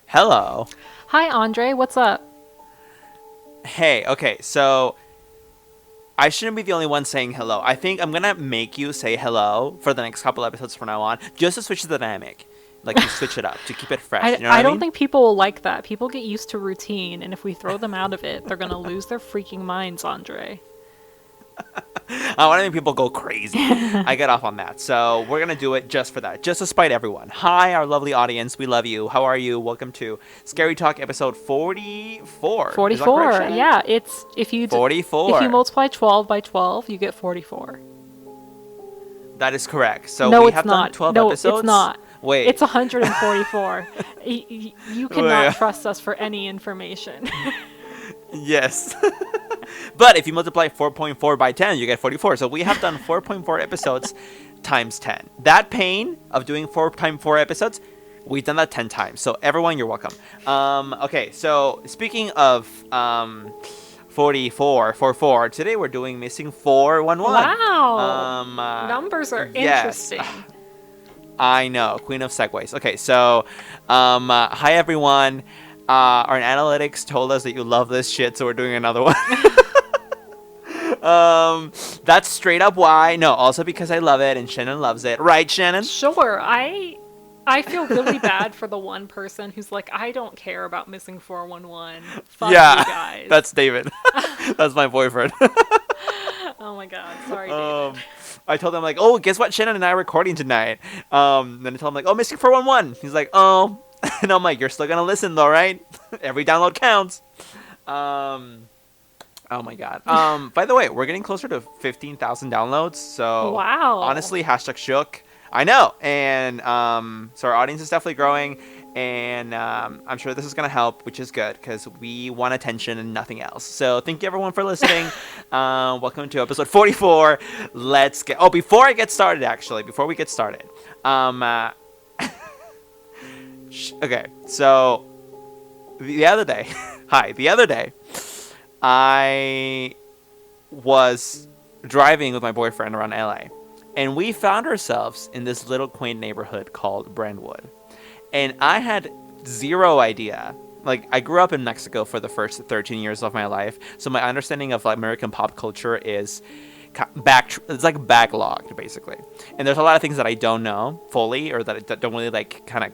Hello. Hi, Andre. What's up? Hey, okay, so I shouldn't be the only one saying hello. I think I'm gonna make you say hello for the next couple episodes from now on, just to switch the dynamic. Like to switch it up, to keep it fresh. I, You know what I I don't mean? think people will like that. People get used to routine, and if we throw them out of it, they're gonna lose their freaking minds, Andre. I want to make people go crazy. I get off on that. So we're gonna do it just for that, just to spite everyone. Hi, our lovely audience. We love you. How are you? Welcome to Scary Talk episode 44. Is that correct, 44. Shannon? Yeah, it's if you 44. multiply 12 by 12, you get 44. That is correct. So No, we it's have done not. 12 No, it's episodes. not. Wait. It's 144. You cannot Wait. trust us for any information. Yes. But if you multiply 4.4 by 10, you get 44. So we have done 4.4 episodes times 10. That pain of doing 4 times 4 episodes, we've done that 10 times. So everyone, you're welcome. Okay, so speaking of 44, 44, today we're doing Missing 411. Wow. Numbers are Yes. interesting. I know, Queen of Segways. Okay, so hi everyone. Our analytics told us that you love this shit, so we're doing another one. That's straight up why. No, also because I love it and Shannon loves it. Right, Shannon? Sure, I feel really bad for the one person who's like, I don't care about missing 411. Fuck you Yeah, guys. that's David. That's my boyfriend. Oh my god, sorry, um, David. I told him like, oh, guess what? Shannon and I are recording tonight. Then I told him like, oh, Missing 411. He's like, oh, and I'm like, you're still gonna listen though, right? Every download counts. Oh my god. By the way, we're getting closer to 15,000 downloads. So Wow. honestly, hashtag shook. I know, and so our audience is definitely growing, and I'm sure this is gonna help, which is good because we want attention and nothing else. So thank you everyone for listening. Welcome to episode 44. Let's get. Oh, before I get started, actually, before we get started, okay. So the other day, the other day, I was driving with my boyfriend around LA, and we found ourselves in this little quaint neighborhood called Brentwood. And I had zero idea. Like, I grew up in Mexico for the first 13 years of my life, so my understanding of like, American pop culture is it's like backlogged basically. And there's a lot of things that I don't know fully, or that don't really like kind of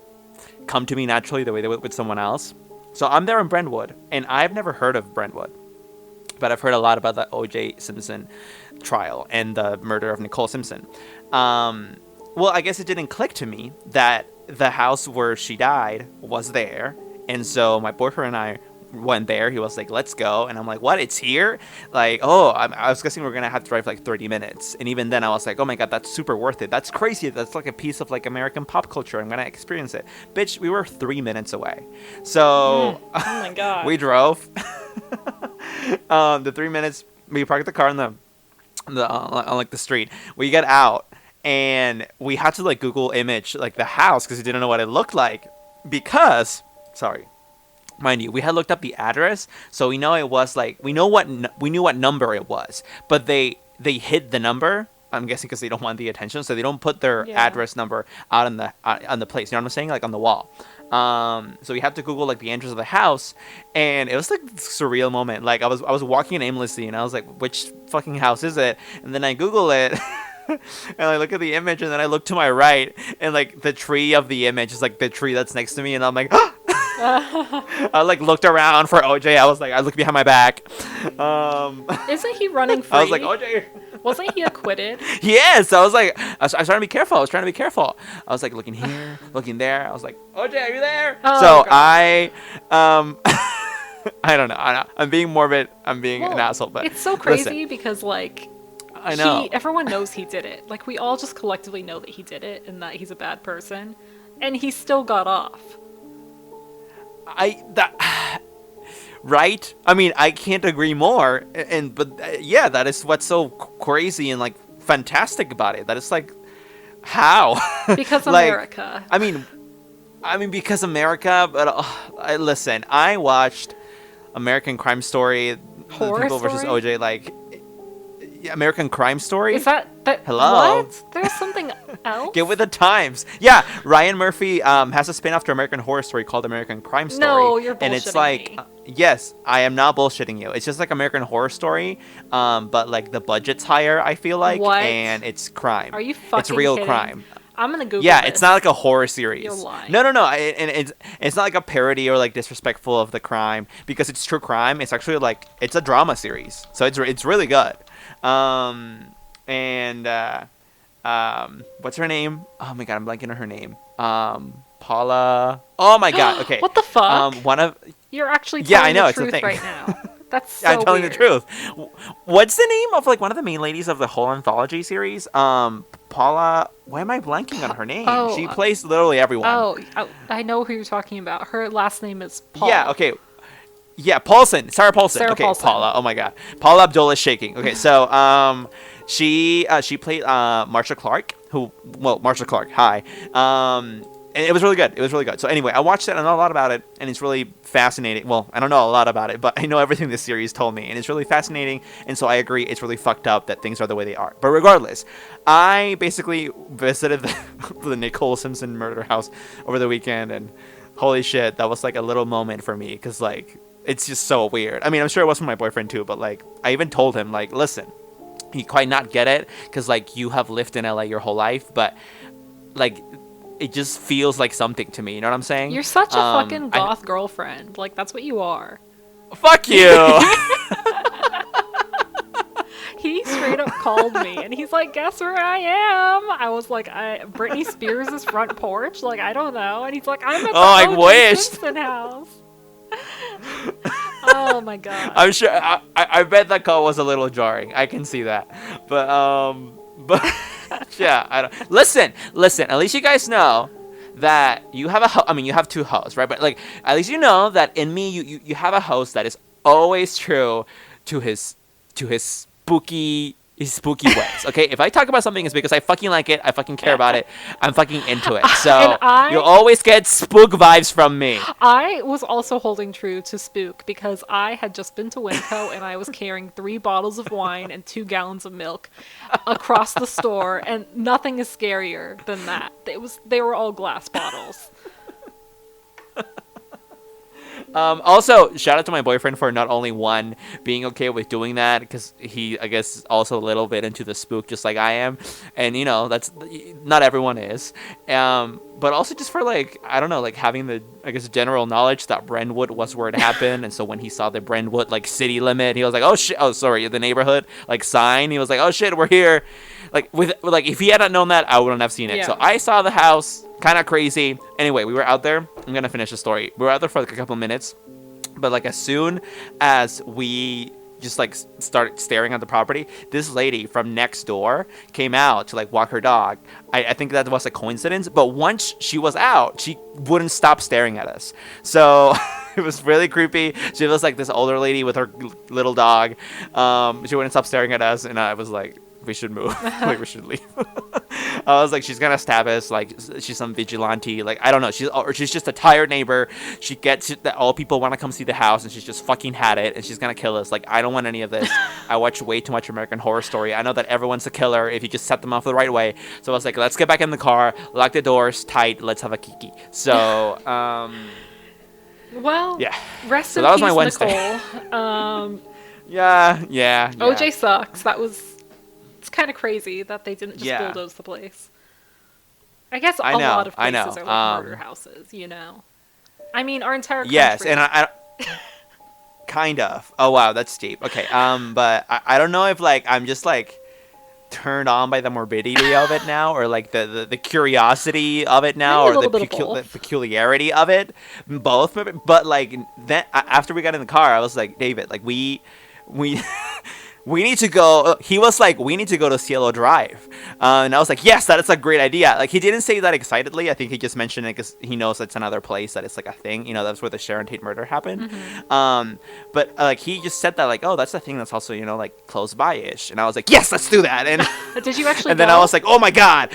come to me naturally the way they would with someone else. So I'm there in Brentwood, and I've never heard of Brentwood, but I've heard a lot about the O.J. Simpson trial and the murder of Nicole Simpson. Well, I guess it didn't click to me that the house where she died was there, and so my boyfriend and I went there. He was like, "Let's go," and I'm like, "What? It's here?" Like, oh, I was guessing we're gonna have to drive like 30 minutes, and even then, I was like, "Oh my god, that's super worth it. That's crazy. That's like a piece of like American pop culture. I'm gonna experience it." Bitch, we were 3 minutes away, so Oh my god. we drove. The 3 minutes we parked the car on like the street. We get out and we had to like Google image like the house because we didn't know what it looked like. Because, sorry, mind you, we had looked up the address, so we know it was like we knew what number it was, but they hid the number. I'm guessing because they don't want the attention, so they don't put their Yeah. address number out on the place. You know what I'm saying? Like on the wall. So we had to Google like the entrance of the house, and it was like this surreal moment. Like I was walking aimlessly, and I was like, "Which fucking house is it?" And then I Google it, and I look at the image, and then I look to my right, and like the tree of the image is like the tree that's next to me, and I'm like, I like looked around for OJ. I looked behind my back. Isn't he running free? I was like, OJ. Wasn't he acquitted? Yes, I was like, I was trying to be careful. I was trying to be careful. I was like looking here, looking there. I was like, OJ, are you there? Oh, So God. I don't know. I'm being morbid. I'm being an Well, asshole, but it's so crazy listen, because like I know. everyone knows he did it. Like we all just collectively know that he did it and that he's a bad person, and he still got off. Right? I mean, I can't agree more. But yeah, that is what's so crazy and like fantastic about it. That it's like, how? Because Like, America. I mean, because America. But listen, I watched American Crime Story, Horror People versus Story? OJ. Like, American Crime Story. Is that Hello. what? There's something else? Get with the times. Yeah, Ryan Murphy has a spin-off to American Horror Story called American Crime Story. No, you're bullshitting and it's like, me. Yes, I am not bullshitting you. It's just like American Horror Story, but like the budget's higher, I feel like, What? and it's crime. Are you fucking It's real kidding? crime. I'm gonna Google Yeah, this. it's not like a horror series. You're lying. No. And it's not like a parody or like disrespectful of the crime because it's true crime. It's actually like it's a drama series, so it's really good. And what's her name? Oh my god, I'm blanking on her name. Paula. Oh my god. Okay. What the fuck? One of You're actually Yeah, telling I know, the it's a truth thing. right now. That's so I'm telling weird. the truth. What's the name of like one of the main ladies of the whole anthology series? Paula. Why am I blanking on her name? Oh, She plays literally everyone. Oh, I know who you're talking about. Her last name is Paul. Yeah. Okay. Yeah, Paulson. Sarah Paulson. Sarah Okay, Paulson. Paula. Oh my god. Paula Abdul is shaking. Okay, so she played Marsha Clark, Marsha Clark. Hi. And it was really good. It was really good. So anyway, I watched it. I know a lot about it, and it's really fascinating. Well, I don't know a lot about it, but I know everything this series told me, and it's really fascinating. And so I agree, it's really fucked up that things are the way they are. But regardless, I basically visited the Nicole Simpson murder house over the weekend, and holy shit, that was like a little moment for me, because like it's just so weird. I mean, I'm sure it was for my boyfriend too, but like I even told him like, listen, you quite not get it, because like you have lived in LA your whole life, but like it just feels like something to me. You know what I'm saying? You're such a fucking goth girlfriend. Like, that's what you are. Fuck you. He straight up called me, and he's like, guess where I am? I was like, Britney Spears' front porch? Like, I don't know. And he's like, I'm at the I O.J. wished. Simpson house. Oh my god. I'm sure. I bet that call was a little jarring. I can see that. But yeah. I don't. Listen. At least you guys know that you have you have two hosts, right? But like, at least you know that in me, you have a host that is always true to his spooky ways. Okay, if I talk about something, it's because I fucking like it. I fucking care about it. I'm fucking into it. So you'll always get spook vibes from me. I was also holding true to spook because I had just been to Winco and I was carrying 3 bottles of wine and 2 gallons of milk across the store, and nothing is scarier than that. They were all glass bottles. Also, shout out to my boyfriend for not only one being okay with doing that, because he, I guess, is also a little bit into the spook, just like I am, and you know, that's not everyone is. But also just for like, I don't know, like having the, I guess, general knowledge that Brentwood was where it happened, and so when he saw the Brentwood like city limit, he was like, oh shit, oh sorry, the neighborhood like sign, he was like, oh shit, we're here. Like if he had not known that, I wouldn't have seen it. Yeah. So I saw the house. Kind of crazy. Anyway, we were out there. I'm gonna finish the story. We were out there for like a couple minutes, but like as soon as we just like started staring at the property, this lady from next door came out to like walk her dog. I think that was a coincidence, but once she was out, she wouldn't stop staring at us. So it was really creepy. She was like this older lady with her little dog. She wouldn't stop staring at us, and I was like, we should move. Like, we should leave. I was like, she's gonna stab us. Like, she's some vigilante. Like, I don't know. She's just a tired neighbor. She gets that all people want to come see the house, and she's just fucking had it, and she's gonna kill us. Like, I don't want any of this. I watch way too much American Horror Story. I know that everyone's a killer if you just set them off the right way. So I was like, let's get back in the car, lock the doors tight, let's have a kiki. So, Well, yeah. Rest So in that was peace, my Wednesday. Nicole. Yeah. OJ sucks. It's kind of crazy that they didn't just bulldoze the place. I guess a lot of places are like murder houses, you know? I mean, our entire country. Yes, and I kind of. Oh, wow, that's deep. Okay, but I don't know if, like, I'm just, like, turned on by the morbidity of it now, or, like, the curiosity of it now, Maybe or a the little bit of both. peculiarity of it. Both. But, like, then after we got in the car, I was like, David, like, we we need to go. He was like, we need to go to Cielo Drive. And I was like, yes, that is a great idea. Like, he didn't say that excitedly. I think he just mentioned it because he knows it's another place that it's like a thing. You know, that's where the Sharon Tate murder happened. Mm-hmm. But like, he just said that, like, oh, that's the thing that's also, you know, like, close by-ish. And I was like, yes, let's do that. And Did you actually and then go? I was like, oh my God.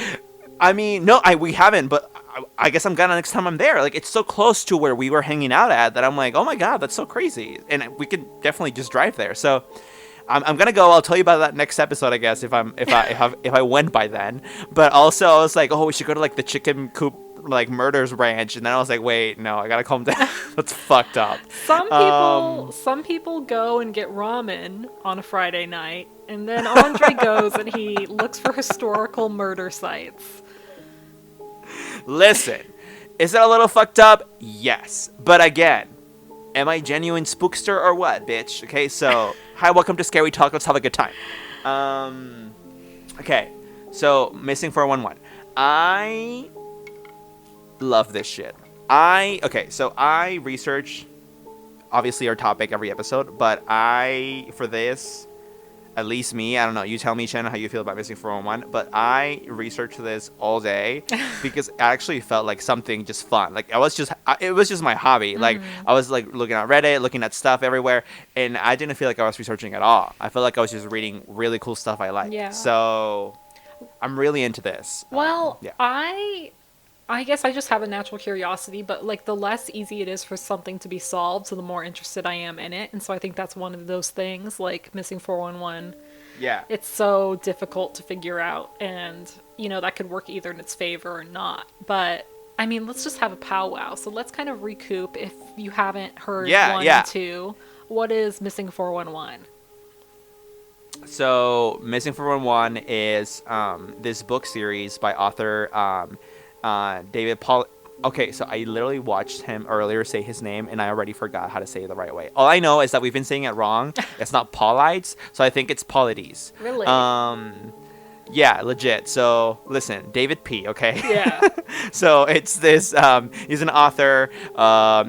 I mean, no, we haven't, but I guess I'm gonna next time I'm there. Like, it's so close to where we were hanging out at that I'm like, oh my God, that's so crazy. And we could definitely just drive there. So I'm gonna go. I'll tell you about that next episode, I guess, if I went by then. But also, I was like, oh, we should go to like the chicken coop like murders ranch, and then I was like, wait, no, I gotta calm down. That's fucked up. Some people go and get ramen on a Friday night, and then Andre goes and he looks for historical murder sites. Listen, is it a little fucked up? Yes, but again, am I genuine spookster or what, bitch? Okay, so hi, welcome to Scary Talk. Let's have a good time. Okay, so missing 411. I love this shit. So I research obviously our topic every episode, but for this, at least me, I don't know, you tell me, Shannon, how you feel about missing 411, but I researched this all day because I actually felt like something just fun. Like it was just my hobby. Like I was like looking at Reddit, looking at stuff everywhere, and I didn't feel like I was researching at all. I felt like I was just reading really cool stuff I like. Yeah. So I'm really into this. Well, Yeah. I guess I just have a natural curiosity, but like the less easy it is for something to be solved, so the more interested I am in it. And so I think that's one of those things, like missing 411. Yeah. It's so difficult to figure out, and that could work either in its favor or not. But I mean, let's just have a powwow. So let's kind of recoup if you haven't heard one and two. What is missing 411? So Missing 411 is this book series by author David Paul. Okay, so I literally watched him earlier say his name, and I already forgot how to say it the right way. All I know is that we've been saying it wrong. It's not Paulides, so I think it's Paulides. Really? Yeah, legit. So listen, David P. Okay. Yeah. So it's this. He's an author.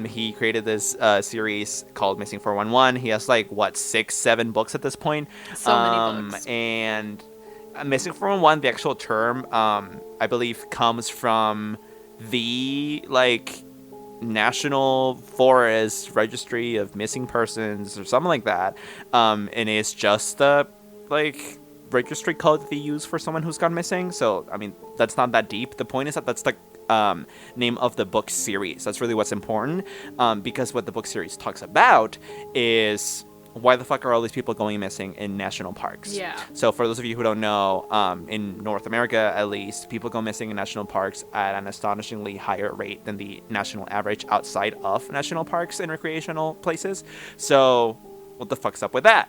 He created this series called Missing 411. He has like 6, 7 books at this point. So many books. And Missing 411, the actual term, I believe, comes from the National Forest Registry of Missing Persons or something like that, and it's just the registry code that they use for someone who's gone missing. So I mean, that's not that deep. The point is that that's the name of the book series. That's really what's important, because what the book series talks about is why the fuck are all these people going missing in national parks? Yeah. So for those of you who don't know, in North America at least, people go missing in national parks at an astonishingly higher rate than the national average outside of national parks and recreational places. So what the fuck's up with that?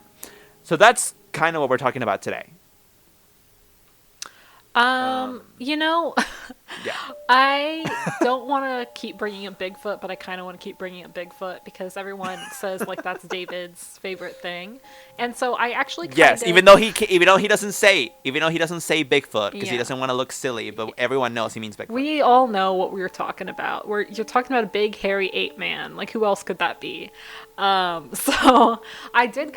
So that's kind of what we're talking about today. Yeah. I don't want to keep bringing up Bigfoot, but I kind of want to keep bringing up Bigfoot because everyone says that's David's favorite thing, and so I actually even though he doesn't say Bigfoot because he Yeah. doesn't want to look silly, but everyone knows he means Bigfoot. We all know what we were talking about. You're talking about a big hairy ape man. Like who else could that be? So I did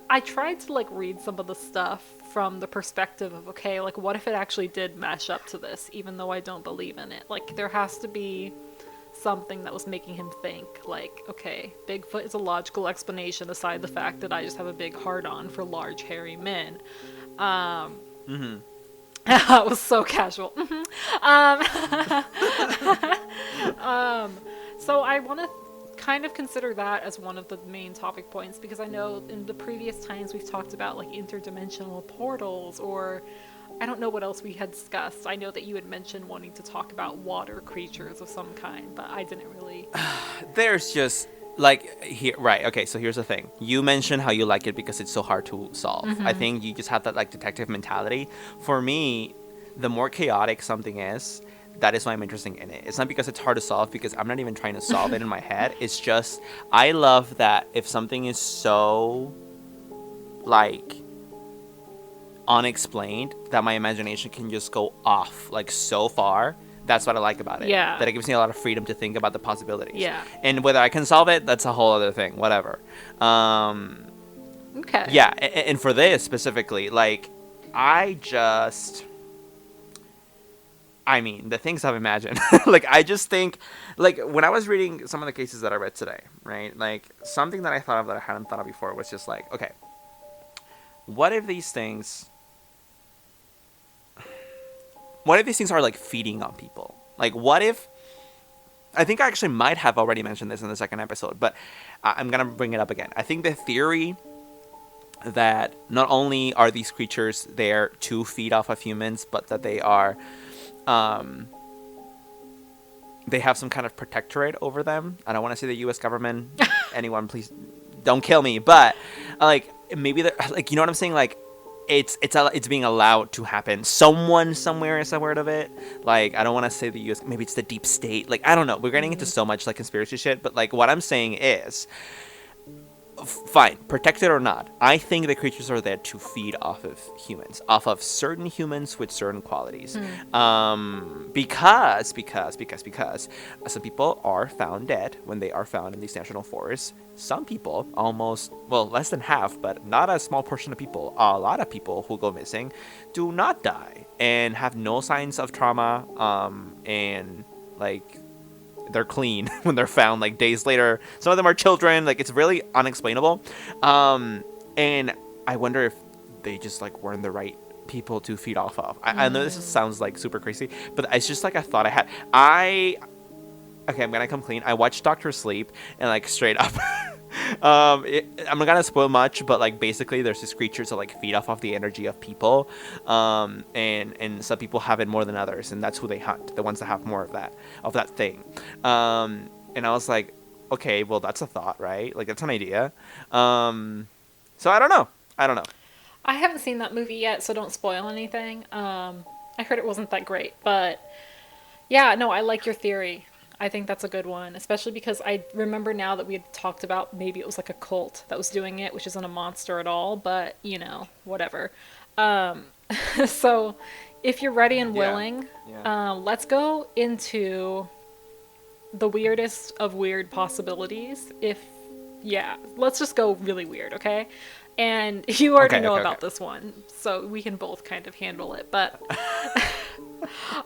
I tried to read some of the stuff from the perspective of, okay, what if it actually did mesh up to this, even though I don't believe in it? There has to be something that was making him think, okay, Bigfoot is a logical explanation aside the fact that I just have a big hard-on for large, hairy men. Mm-hmm. It was so casual. So I want to kind of consider that as one of the main topic points, because I know in the previous times we've talked about interdimensional portals, or I don't know what else we had discussed. I know that you had mentioned wanting to talk about water creatures of some kind, but I didn't really. There's just here, right? Okay, so here's the thing. You mentioned how you like it because it's so hard to solve. Mm-hmm. I think you just have that detective mentality. For me, the more chaotic something is, that is why I'm interested in it. It's not because it's hard to solve, because I'm not even trying to solve it in my head. It's just, I love that if something is so, unexplained, that my imagination can just go off, so far. That's what I like about it. Yeah. That it gives me a lot of freedom to think about the possibilities. Yeah. And whether I can solve it, that's a whole other thing. Whatever. Okay. Yeah, and for this specifically, the things I've imagined, I just think, when I was reading some of the cases that I read today, right? Something that I thought of that I hadn't thought of before was just okay, what if these things are, feeding on people? What if, I think I actually might have already mentioned this in the second episode, but I'm going to bring it up again. I think the theory that not only are these creatures there to feed off of humans, but that um, they have some kind of protectorate over them. I don't want to say the U.S. government. Anyone, please don't kill me. But like maybe they're like, you know what I'm saying? Like it's being allowed to happen. Someone somewhere is aware of it. Like I don't want to say the U.S. Maybe it's the deep state. Like I don't know. We're getting into so much like conspiracy shit. But like what I'm saying is, fine, protected or not, I think the creatures are there to feed off of humans, off of certain humans with certain qualities. Because some people are found dead when they are found in these national forests. Some people, almost, well, less than half, but not a small portion of people, a lot of people who go missing do not die and have no signs of trauma, and like they're clean when they're found like days later. Some of them are children. Like it's really unexplainable. And I wonder if they just like weren't the right people to feed off of. I know this sounds like super crazy, but it's just like a thought I had. Okay, I'm gonna come clean. I watched Doctor Sleep and like straight up I'm not gonna spoil much, but like basically there's these creatures that like feed off of the energy of people, and some people have it more than others, and that's who they hunt, the ones that have more of that thing. And I was like, okay, well that's a thought, right? Like that's an idea. So I don't know. I haven't seen that movie yet, so don't spoil anything. I heard it wasn't that great, but yeah, no, I like your theory. I think that's a good one, especially because I remember now that we had talked about maybe it was like a cult that was doing it, which isn't a monster at all, but you know, whatever. So if you're ready and willing, let's go into the weirdest of weird possibilities. Let's just go really weird, okay? And you already know about this one, so we can both kind of handle it, but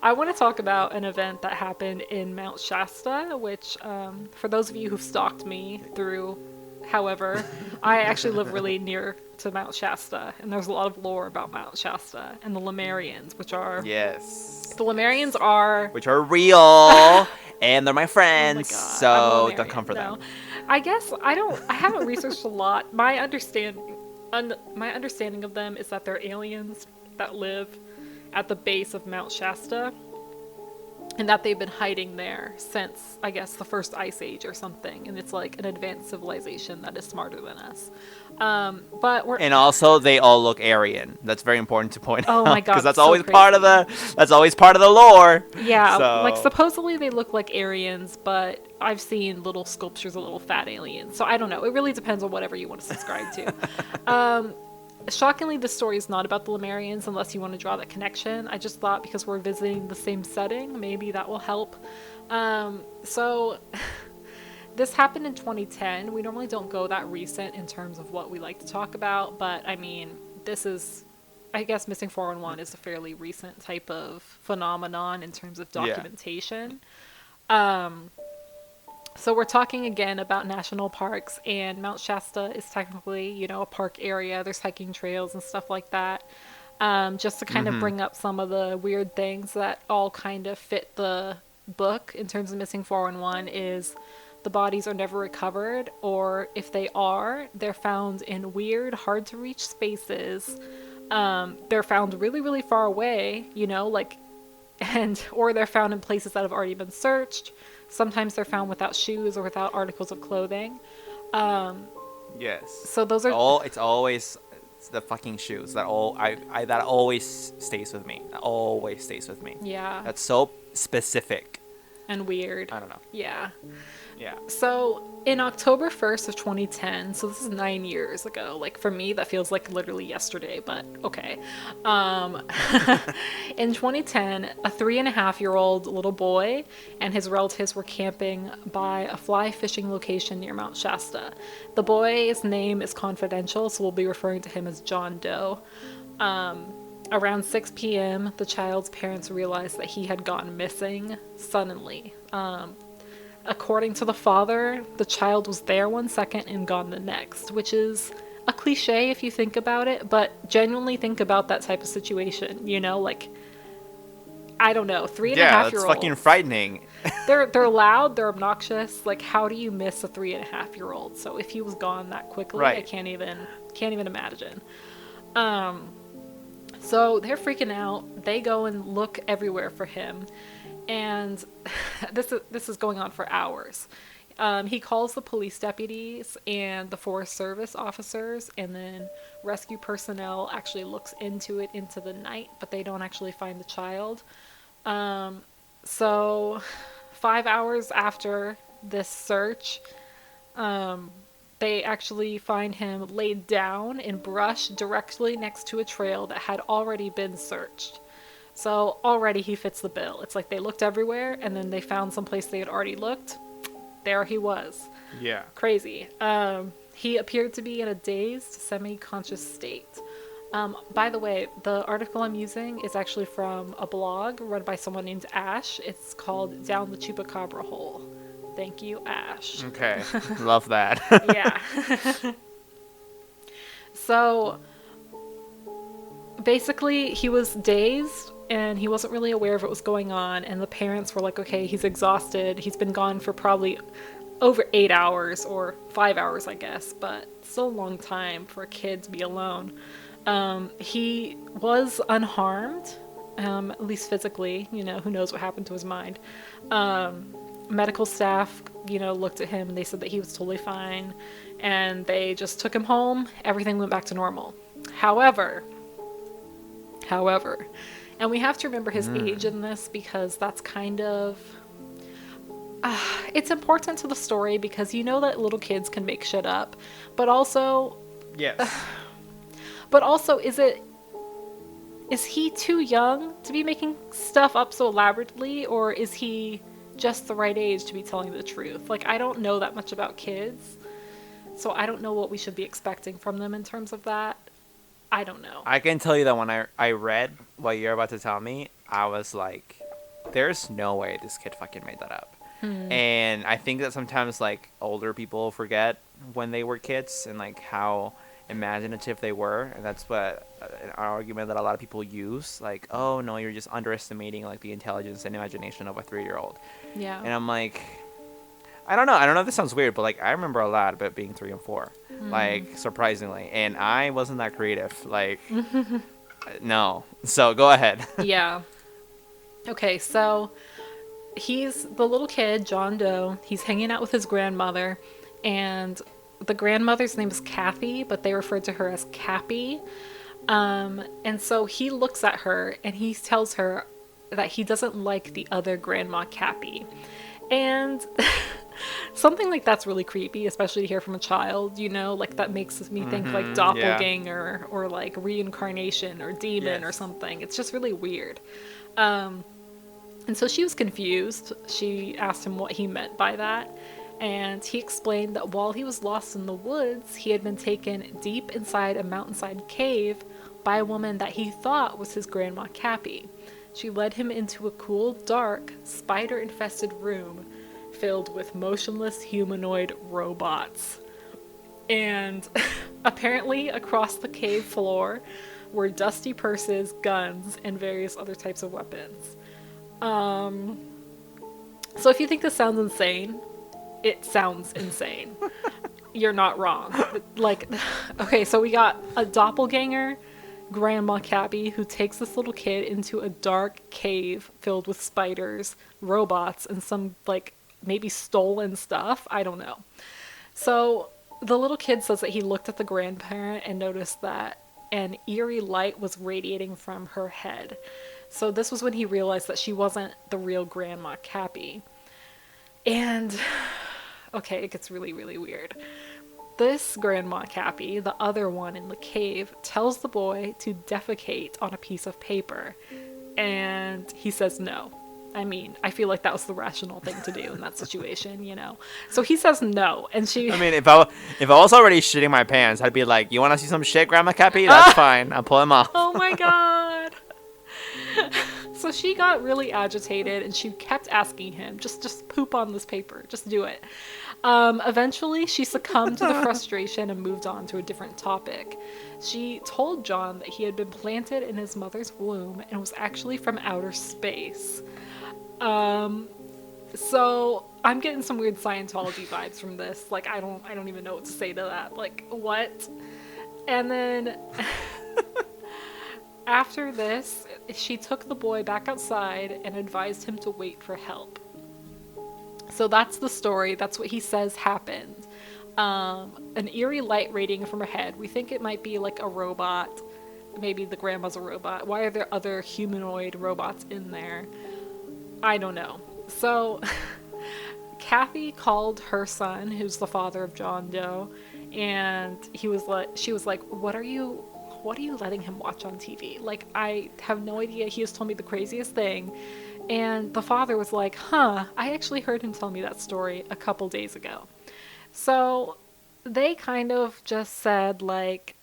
I want to talk about an event that happened in Mount Shasta, which, for those of you who've stalked me through, however, I actually live really near to Mount Shasta, and there's a lot of lore about Mount Shasta and the Lemurians, which are... Yes. The Lemurians are... Which are real, and they're my friends, oh my so God, don't come for them. I guess I haven't researched a lot. My understanding of them is that they're aliens that live at the base of Mount Shasta, and that they've been hiding there since, I guess, the first ice age or something, and it's like an advanced civilization that is smarter than us. And also they all look Aryan. That's very important to point out. Oh my God, because that's so always crazy. that's always part of the lore. Yeah, so. Like supposedly they look like Aryans, but I've seen little sculptures of little fat aliens. So I don't know. It really depends on whatever you want to subscribe to. Shockingly, this story is not about the Lemurians unless you want to draw that connection. I just thought because we're visiting the same setting, maybe that will help. So this happened in 2010. We normally don't go that recent in terms of what we like to talk about, but I mean, this is, I guess Missing 411 is a fairly recent type of phenomenon in terms of documentation. So we're talking again about national parks, and Mount Shasta is technically, you know, a park area. There's hiking trails and stuff like that. Just to kind of bring up some of the weird things that all kind of fit the book in terms of Missing 411 is the bodies are never recovered, or if they are, they're found in weird, hard to reach spaces. They're found really, really far away, you know, like, or they're found in places that have already been searched. Sometimes they're found without shoes or without articles of clothing. Yes. So those are it's always the fucking shoes that that always stays with me. That always stays with me. Yeah. That's so specific. And weird. I don't know. Yeah. Yeah. So in October 1st of 2010, so this is 9 years ago. Like for me, that feels like literally yesterday, but okay. In 2010, a 3.5-year-old little boy and his relatives were camping by a fly fishing location near Mount Shasta. The boy's name is confidential, so we'll be referring to him as John Doe. Around 6 p.m., the child's parents realized that he had gone missing suddenly. According to the father, the child was there 1 second and gone the next, which is a cliche if you think about it, but genuinely think about that type of situation, you know, like, I don't know, three and a Yeah, half that's year fucking olds. frightening. They're loud, they're obnoxious. Like, how do you miss a 3.5-year-old? So if he was gone that quickly, I Right. can't even imagine. So they're freaking out. They go and look everywhere for him, and this is going on for hours. He calls the police deputies and the Forest Service officers, and then rescue personnel actually looks into it into the night, but they don't actually find the child. So 5 hours after this search, they actually find him laid down in brush directly next to a trail that had already been searched. So already he fits the bill. It's like they looked everywhere and then they found someplace they had already looked. There he was. Yeah. Crazy. He appeared to be in a dazed, semi-conscious state. By the way, the article I'm using is actually from a blog run by someone named Ash. It's called Down the Chupacabra Hole. Thank you, Ash. Okay. Love that. Yeah. So basically, he was dazed and he wasn't really aware of what was going on. And the parents were like, okay, he's exhausted. He's been gone for probably over 8 hours or 5 hours, I guess, but still a long time for a kid to be alone. He was unharmed, at least physically. Who knows what happened to his mind. Medical staff, looked at him and they said that he was totally fine, and they just took him home. Everything went back to normal. However, and we have to remember his age in this because that's kind of it's important to the story because that little kids can make shit up, but also Yes. Is he too young to be making stuff up so elaborately, or is he just the right age to be telling the truth? Like, I don't know that much about kids, so I don't know what we should be expecting from them in terms of that. I don't know. I can tell you that when I read what you're about to tell me, I was like, there's no way this kid fucking made that up. And I think that sometimes, like, older people forget when they were kids and, like, how imaginative they were. And that's what an argument that a lot of people use. Like, oh, no, you're just underestimating, like, the intelligence and imagination of a 3-year-old. Yeah. And I'm like, I don't know if this sounds weird, but, like, I remember a lot about being 3 and 4. Like, surprisingly. And I wasn't that creative. Like, no. So, go ahead. Yeah. Okay, so he's the little kid, John Doe. He's hanging out with his grandmother, and the grandmother's name is Kathy, but they referred to her as Cappy. And so he looks at her and he tells her that he doesn't like the other grandma, Cappy. And something like that's really creepy, especially to hear from a child, like that makes me think like doppelganger or like reincarnation or demon or something. It's just really weird. And so she was confused. She asked him what he meant by that. And he explained that while he was lost in the woods, he had been taken deep inside a mountainside cave by a woman that he thought was his grandma Cappy. She led him into a cool, dark, spider-infested room filled with motionless humanoid robots. And apparently across the cave floor were dusty purses, guns, and various other types of weapons. So if you think this sounds insane, it sounds insane. You're not wrong. Like, okay, so we got a doppelganger, Grandma Cappy, who takes this little kid into a dark cave filled with spiders, robots, and some, like, maybe stolen stuff. I don't know. So the little kid says that he looked at the grandparent and noticed that an eerie light was radiating from her head. So this was when he realized that she wasn't the real Grandma Cappy. And, okay, it gets really, really weird. This Grandma Cappy, the other one in the cave, tells the boy to defecate on a piece of paper. And he says no. I mean, I feel like that was the rational thing to do in that situation, So he says no, and she... I mean, if I was already shitting my pants, I'd be like, you want to see some shit, Grandma Cappy? That's fine. I'll pull him off. Oh my god. So she got really agitated and she kept asking him, just poop on this paper, just do it. Eventually, she succumbed to the frustration and moved on to a different topic. She told John that he had been planted in his mother's womb and was actually from outer space. So I'm getting some weird Scientology vibes from this. Like, I don't even know what to say to that. Like, what? And then after this, she took the boy back outside and advised him to wait for help. So that's the story. That's what he says happened. An eerie light radiating from her head. We think it might be like a robot. Maybe the grandma's a robot. Why are there other humanoid robots in there? I don't know. So Kathy called her son, who's the father of John Doe, and she was like, what are you letting him watch on TV? Like, I have no idea. He has told me the craziest thing. And the father was like, I actually heard him tell me that story a couple days ago. So they kind of just said, like,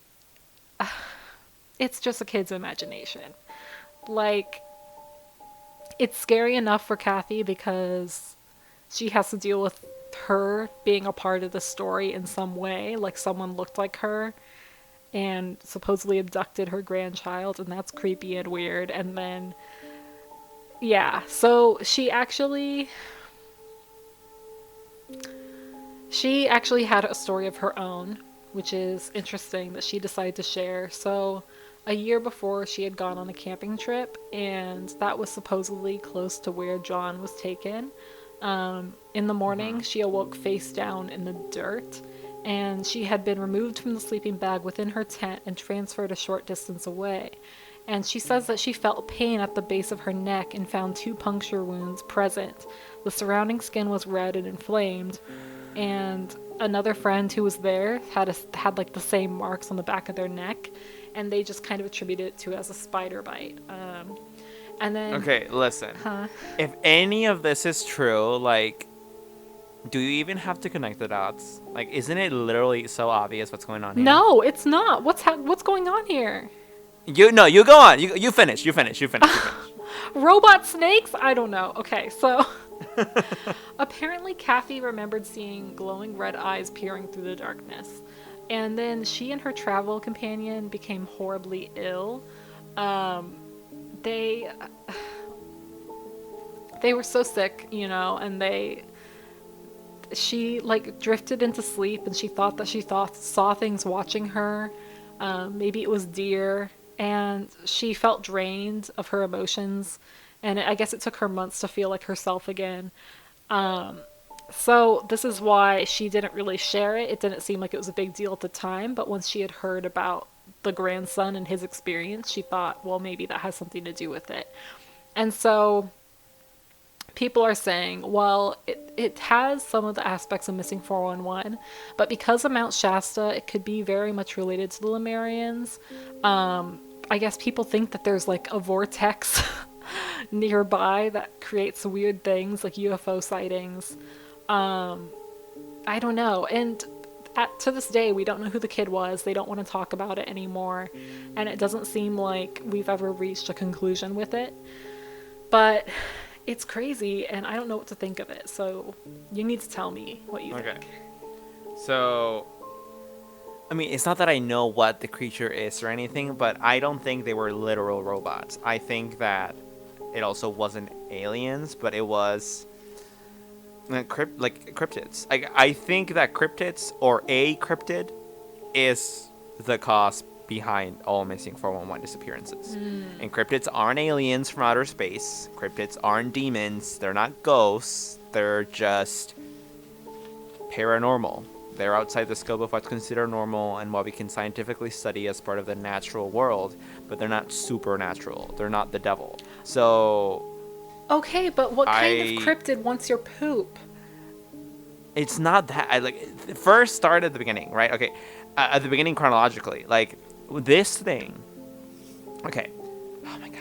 it's just a kid's imagination. Like, it's scary enough for Kathy because she has to deal with her being a part of the story in some way. Like, someone looked like her and supposedly abducted her grandchild, and that's creepy and weird. And then, yeah, so she actually had a story of her own, which is interesting that she decided to share. So a year before, she had gone on a camping trip, and that was supposedly close to where John was taken. In the morning, she awoke face down in the dirt, and she had been removed from the sleeping bag within her tent and transferred a short distance away. And she says that she felt pain at the base of her neck and found 2 puncture wounds present. The surrounding skin was red and inflamed, and another friend who was there had like the same marks on the back of their neck, and they just kind of attributed it to as a spider bite. And then Okay, listen. If any of this is true, like, do you even have to connect the dots? Like, isn't it literally so obvious what's going on here? No, it's not. What's going on here? You go on. You finish. Robot snakes? I don't know. Okay, so apparently Kathy remembered seeing glowing red eyes peering through the darkness. And then she and her travel companion became horribly ill. They were so sick, and she like drifted into sleep, and she thought that she saw things watching her. Maybe it was deer, and she felt drained of her emotions, and I guess it took her months to feel like herself again. So this is why she didn't really share it. It didn't seem like it was a big deal at the time, but once she had heard about the grandson and his experience, she thought, well, maybe that has something to do with it. And so people are saying, well, it has some of the aspects of Missing 411, but because of Mount Shasta, it could be very much related to the Lemurians. I guess people think that there's like a vortex nearby that creates weird things like UFO sightings. I don't know. And to this day, we don't know who the kid was. They don't want to talk about it anymore. And it doesn't seem like we've ever reached a conclusion with it. But it's crazy, and I don't know what to think of it. So you need to tell me what you think. So, I mean, it's not that I know what the creature is or anything, but I don't think they were literal robots. I think that it also wasn't aliens, but it was cryptids. I think that cryptids or a cryptid is the cause behind all Missing 411 disappearances. And cryptids aren't aliens from outer space. Cryptids aren't demons. They're not ghosts. They're just paranormal. They're outside the scope of what's considered normal and what we can scientifically study as part of the natural world, but they're not supernatural. They're not the devil. So okay, but what kind of cryptid wants your poop? It's not that. First start at the beginning, right? Okay, at the beginning chronologically, like this thing. Okay. Oh my god.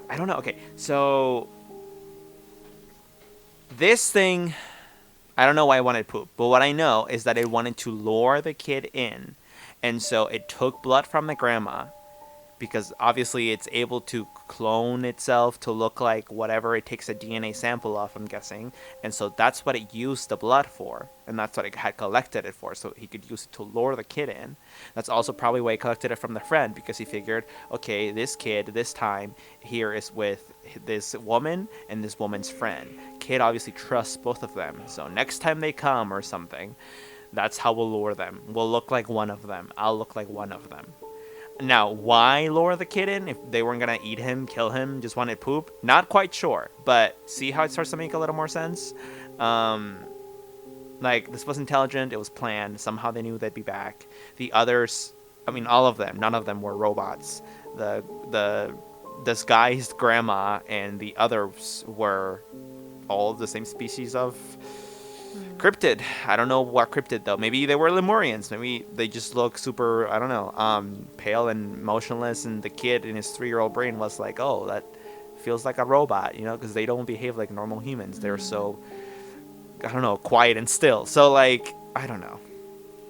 I don't know. Okay, so this thing, I don't know why it wanted poop, but what I know is that it wanted to lure the kid in, and so it took blood from the grandma, because obviously it's able to clone itself to look like whatever it takes a DNA sample of, I'm guessing. And so that's what it used the blood for. And that's what it had collected it for. So he could use it to lure the kid in. That's also probably why he collected it from the friend, because he figured, okay, this kid, this time, here is with this woman and this woman's friend. Kid obviously trusts both of them. So next time they come or something, that's how we'll lure them. We'll look like one of them. I'll look like one of them. Now, why lure the kid in if they weren't going to eat him, kill him, just wanted poop? Not quite sure. But see how it starts to make a little more sense? Like, this was intelligent. It was planned. Somehow they knew they'd be back. The others, I mean, all of them, none of them were robots. This guy's grandma and the others were all the same species of cryptid. I don't know what cryptid though. Maybe they were Lemurians. Maybe they just look super, I don't know, pale and motionless. And the kid in his 3-year-old brain was like, oh, that feels like a robot, you know, because they don't behave like normal humans. They're so, I don't know, quiet and still. So like, I don't know.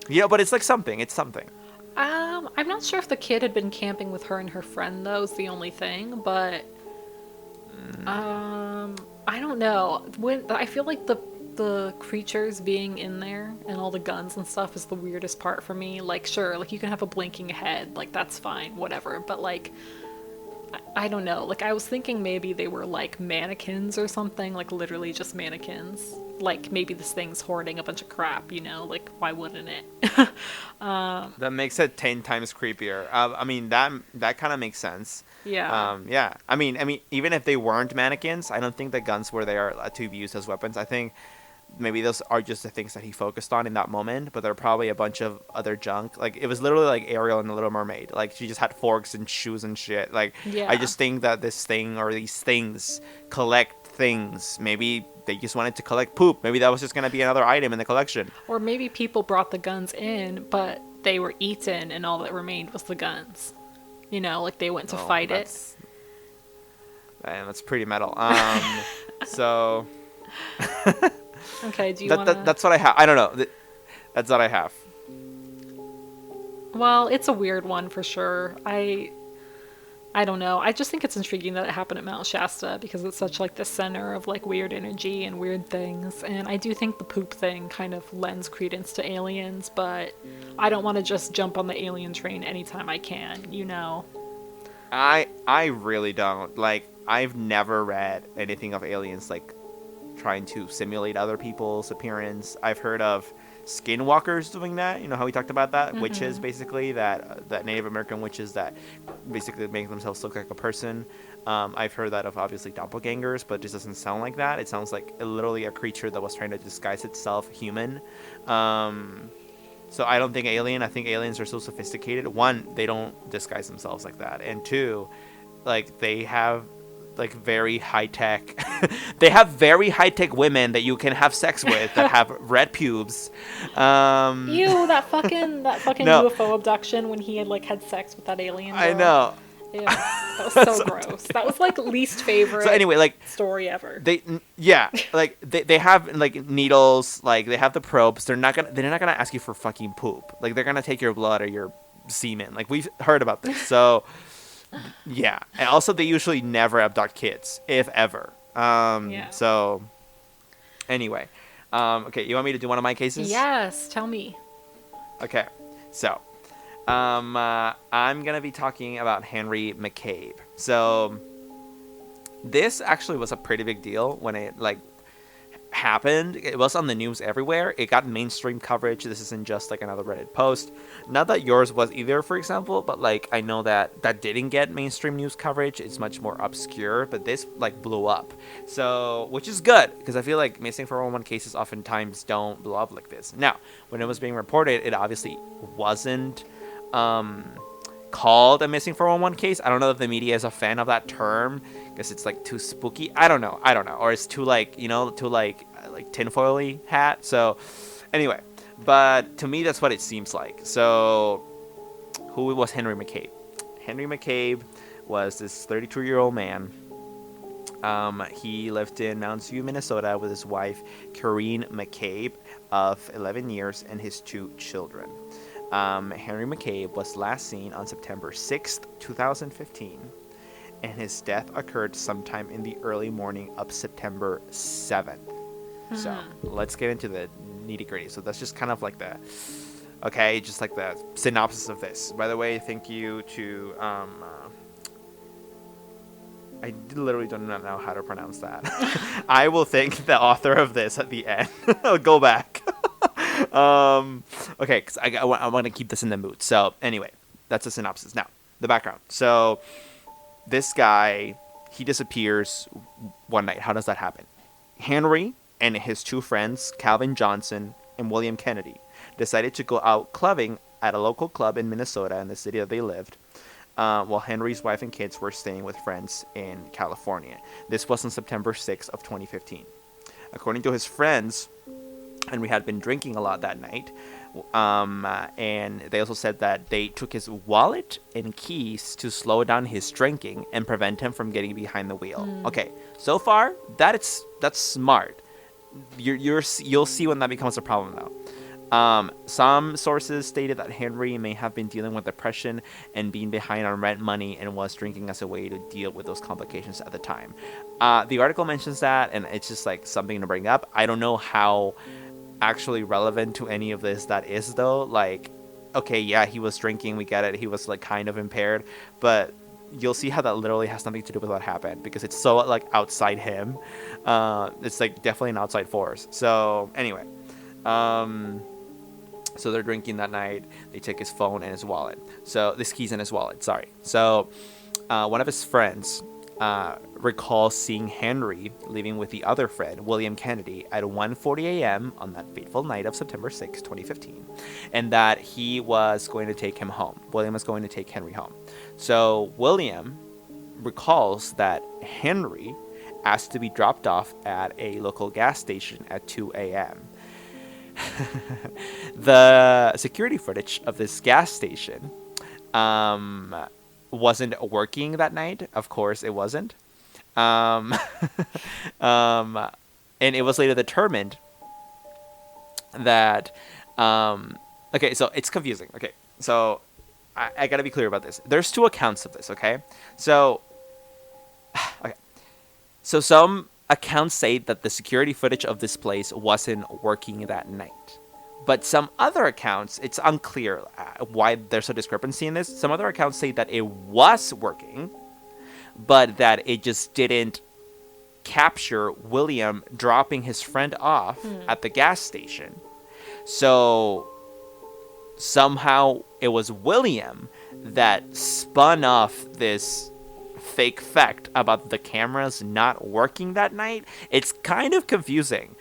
Yeah, but it's like something. It's something. I'm not sure if the kid had been camping with her and her friend though, is the only thing, but I don't know. When I feel like the creatures being in there and all the guns and stuff is the weirdest part for me. Like, sure, like you can have a blinking head, like that's fine, whatever. But like, I don't know. Like I was thinking maybe they were like mannequins or something, like literally just mannequins. Like maybe this thing's hoarding a bunch of crap, you know? Like why wouldn't it? That makes it 10 times creepier. I mean, that kind of makes sense. Yeah. Yeah. I mean, even if they weren't mannequins, I don't think the guns were there to be used as weapons. I think maybe those are just the things that he focused on in that moment, but there are probably a bunch of other junk. Like it was literally like Ariel in The Little Mermaid. Like she just had forks and shoes and shit. Like Yeah. I just think that this thing or these things collect things. Maybe they just wanted to collect poop. Maybe that was just gonna be another item in the collection. Or maybe people brought the guns in, but they were eaten and all that remained was the guns. You know, like they went to fight it. Man, that's pretty metal. So Okay, do you want to... that's what I have. I don't know. That's what I have. Well, it's a weird one for sure. I don't know. I just think it's intriguing that it happened at Mount Shasta because it's such like the center of like weird energy and weird things. And I do think the poop thing kind of lends credence to aliens, but I don't want to just jump on the alien train anytime I can, you know? I really don't. Like, I've never read anything of aliens like trying to simulate other people's appearance. I've heard of skinwalkers doing that. You know how we talked about that? Witches, basically, that Native American witches that basically make themselves look like a person. I've heard that of obviously doppelgangers, but it just doesn't sound like that. It sounds like literally a creature that was trying to disguise itself human. So I don't think alien. I think aliens are so sophisticated. One, they don't disguise themselves like that, and two, like they have like very high tech. They have very high tech women that you can have sex with that have red pubes. Ew, that fucking No. UFO abduction when he had sex with that alien girl. I know. Ew, that was so gross. That was like least favorite. So anyway, like story ever. Like they have like needles, like they have the probes. They're not gonna ask you for fucking poop. Like they're gonna take your blood or your semen. Like we've heard about this. So yeah, and also they usually never abduct kids, if ever. Yeah. So anyway, okay, you want me to do one of my cases? Yes, tell me. Okay, so I'm gonna be talking about Henry McCabe. So this actually was a pretty big deal when it happened. It was on the news everywhere. It got mainstream coverage. This isn't just like another Reddit post. Not that yours was either, for example, but like I know that didn't get mainstream news coverage. It's much more obscure, but this like blew up. So, which is good because I feel like missing 411 cases oftentimes don't blow up like this. Now, when it was being reported, it obviously wasn't called a missing 411 case. I don't know if the media is a fan of that term because it's like too spooky. I don't know, or it's too like tinfoily hat. So anyway, but to me that's what it seems like. So who was Henry McCabe? Henry McCabe was this 32-year-old man. He lived in Mounds View, Minnesota with his wife Corinne McCabe of 11 years and his 2 children. Henry McCabe was last seen on September 6th, 2015, and his death occurred sometime in the early morning of September 7th. So let's get into the nitty gritty. So that's just kind of like just like the synopsis of this. By the way, thank you to I literally don't know how to pronounce that. I will thank the author of this at the end. I'll go back. Okay, because I want to keep this in the mood. So anyway, that's a synopsis. Now, the background. So this guy, he disappears one night. How does that happen? Henry and his two friends, Calvin Johnson and William Kennedy, decided to go out clubbing at a local club in Minnesota, in the city that they lived, while Henry's wife and kids were staying with friends in California. This was on September 6th of 2015. According to his friends, Henry had been drinking a lot that night, and they also said that they took his wallet and keys to slow down his drinking and prevent him from getting behind the wheel. Okay, so far that's smart. You'll see when that becomes a problem though. Some sources stated that Henry may have been dealing with depression and being behind on rent money and was drinking as a way to deal with those complications at the time. The article mentions that, and it's just like something to bring up. I don't know how actually relevant to any of this that is though. Like, okay, yeah, he was drinking, we get it, he was like kind of impaired, but you'll see how that literally has nothing to do with what happened because it's so like outside him. It's like definitely an outside force. So anyway, so they're drinking that night. They take his phone and his wallet. So his keys and his wallet. Sorry. So one of his friends recalls seeing Henry leaving with the other friend, William Kennedy, at 1:40 a.m. on that fateful night of September 6, 2015, and that he was going to take him home. William was going to take Henry home. So William recalls that Henry asked to be dropped off at a local gas station at 2 a.m. The security footage of this gas station wasn't working that night. Of course, it wasn't. And it was later determined that okay, so it's confusing. Okay, so I gotta be clear about this. There's two accounts of this. Okay, so okay, so some accounts say that the security footage of this place wasn't working that night. But some other accounts, it's unclear why there's a discrepancy in this. Some other accounts say that it was working, but that it just didn't capture William dropping his friend off at the gas station. So somehow it was William that spun off this fake fact about the cameras not working that night. It's kind of confusing.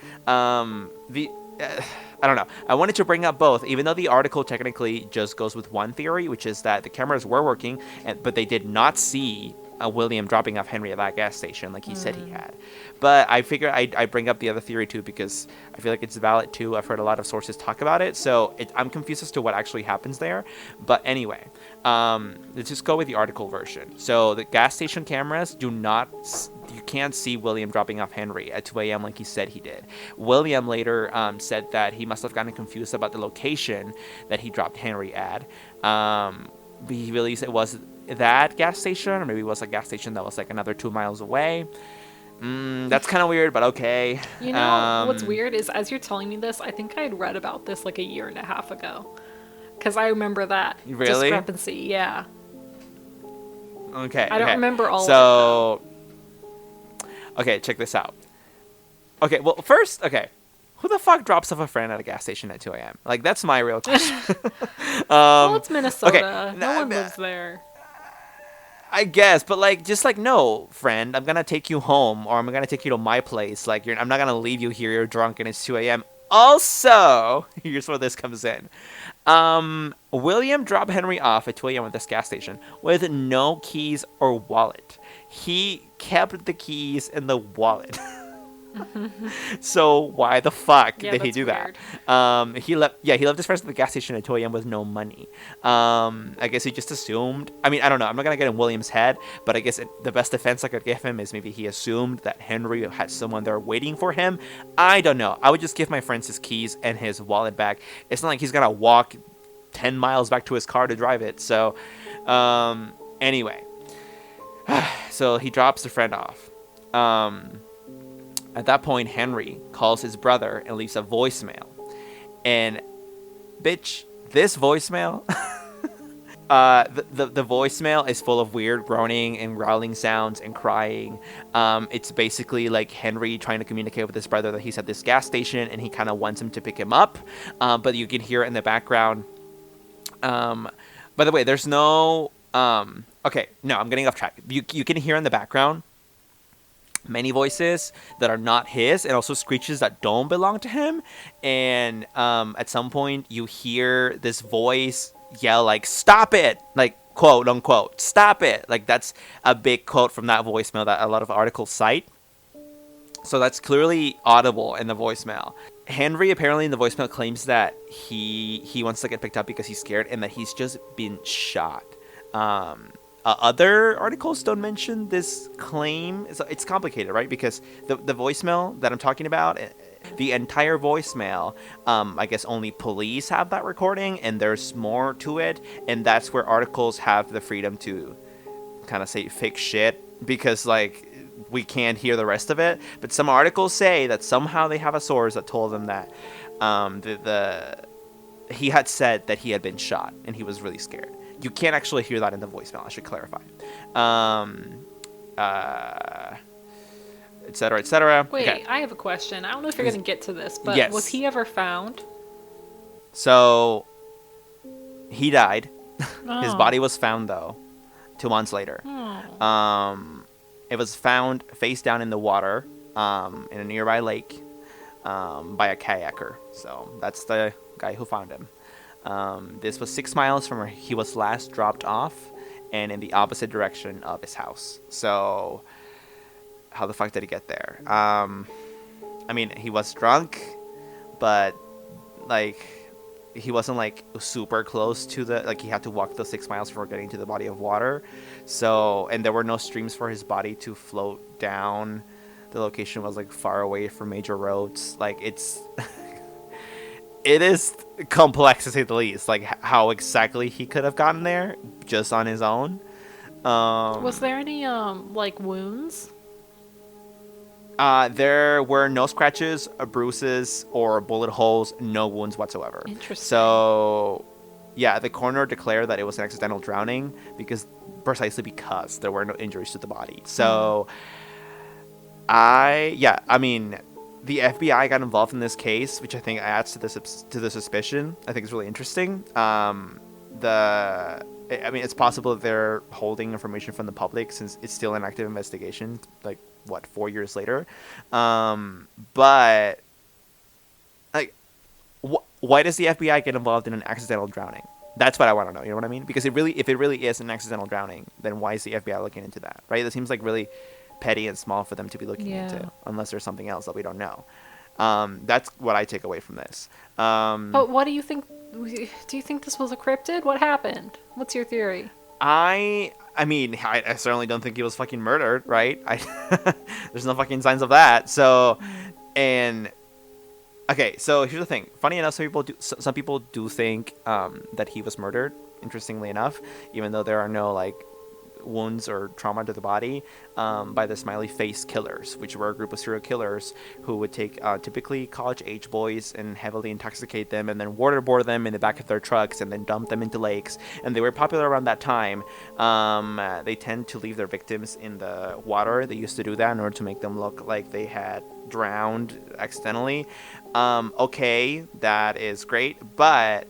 I don't know. I wanted to bring up both, even though the article technically just goes with one theory, which is that the cameras were working, but they did not see William dropping off Henry at that gas station like he said he had. But I figure I bring up the other theory too because I feel like it's valid too. I've heard a lot of sources talk about it, so I'm confused as to what actually happens there. But anyway, let's just go with the article version. So the gas station cameras you can't see William dropping off Henry at 2 a.m. like he said he did. William later said that he must have gotten confused about the location that he dropped Henry at. He believed it was that gas station, or maybe it was a gas station that was like another 2 miles away. That's kind of weird, but okay. You know, what's weird is as you're telling me this, I think I had read about this like a year and a half ago. Because I remember that discrepancy, yeah. Okay. I don't remember all of it, though. Okay, check this out. Okay, well, first, okay. Who the fuck drops off a friend at a gas station at 2 a.m.? Like, that's my real question. Well, it's Minnesota. Okay, no one lives there. I guess, but like, just like, no, friend, I'm gonna take you home, or I'm gonna take you to my place. Like, I'm not gonna leave you here. You're drunk and it's 2 a.m. Also, here's where this comes in. William dropped Henry off at 2 a.m. at this gas station with no keys or wallet. He kept the keys in the wallet. So why the fuck did he do weird. that? He left his friends at the gas station at 2 a.m. with no money. I guess he just assumed. I mean, I don't know. I'm not gonna get in William's head, but I guess the best defense I could give him is maybe he assumed that Henry had someone there waiting for him. I don't know. I would just give my friends his keys and his wallet back. It's not like he's gonna walk 10 miles back to his car to drive it. So anyway, so he drops the friend off. At that point, Henry calls his brother and leaves a voicemail. And bitch, this voicemail, the voicemail is full of weird groaning and growling sounds and crying. It's basically like Henry trying to communicate with his brother that he's at this gas station and he kind of wants him to pick him up. But you can hear it in the background. By the way, there's no... okay, no, I'm getting off track. You can hear in the background many voices that are not his, and also screeches that don't belong to him. And at some point, you hear this voice yell like, "Stop it!" Like, quote unquote, "Stop it!" Like, that's a big quote from that voicemail that a lot of articles cite. So that's clearly audible in the voicemail. Henry apparently in the voicemail claims that he wants to get picked up because he's scared and that he's just been shot. Other articles don't mention this claim. It's complicated, right? Because the voicemail that I'm talking about, the entire voicemail, I guess only police have that recording, and there's more to it, and that's where articles have the freedom to kind of say fake shit, because like we can't hear the rest of it. But some articles say that somehow they have a source that told them that he had said that he had been shot and he was really scared. You can't actually hear that in the voicemail, I should clarify. Et cetera, et cetera. Wait, okay. I have a question. I don't know if you're going to get to this, but Yes. was he ever found? So, he died. Oh. His body was found, though, 2 months later. It was found face down in the water in a nearby lake by a kayaker. So, that's the guy who found him. This was 6 miles from where he was last dropped off and in the opposite direction of his house. So, how the fuck did he get there? I mean, he was drunk, but, like, he wasn't, like, super close to the... Like, he had to walk those 6 miles before getting to the body of water. So, and there were no streams for his body to float down. The location was, like, far away from major roads. Like, it's... It is complex to say the least, like how exactly he could have gotten there just on his own. Was there any like wounds? There were no scratches, bruises, or bullet holes, no wounds whatsoever. Interesting. So, yeah, the coroner declared that it was an accidental drowning precisely because there were no injuries to the body. So, I mean, the FBI got involved in this case, which I think adds to the suspicion. I think it's really interesting. I mean, it's possible that they're holding information from the public since it's still an active investigation, like, 4 years later? But, like, why does the FBI get involved in an accidental drowning? That's what I want to know, you know what I mean? Because if it really is an accidental drowning, then why is the FBI looking into that, right? That seems like really petty and small for them to be looking into, unless there's something else that we don't know. That's what I take away from this. But what do you think? Do you think this was a cryptid? What happened? What's your theory? I mean, I certainly don't think he was fucking murdered, right? There's no fucking signs of that. So, and okay, so here's the thing. Funny enough, some people do think that he was murdered. Interestingly enough, even though there are no like wounds or trauma to the body, by the smiley face killers, which were a group of serial killers who would take typically college age boys and heavily intoxicate them and then waterboard them in the back of their trucks and then dump them into lakes. And they were popular around that time. They tend to leave their victims in the water. They used to do that in order to make them look like they had drowned accidentally. Okay, that is great, but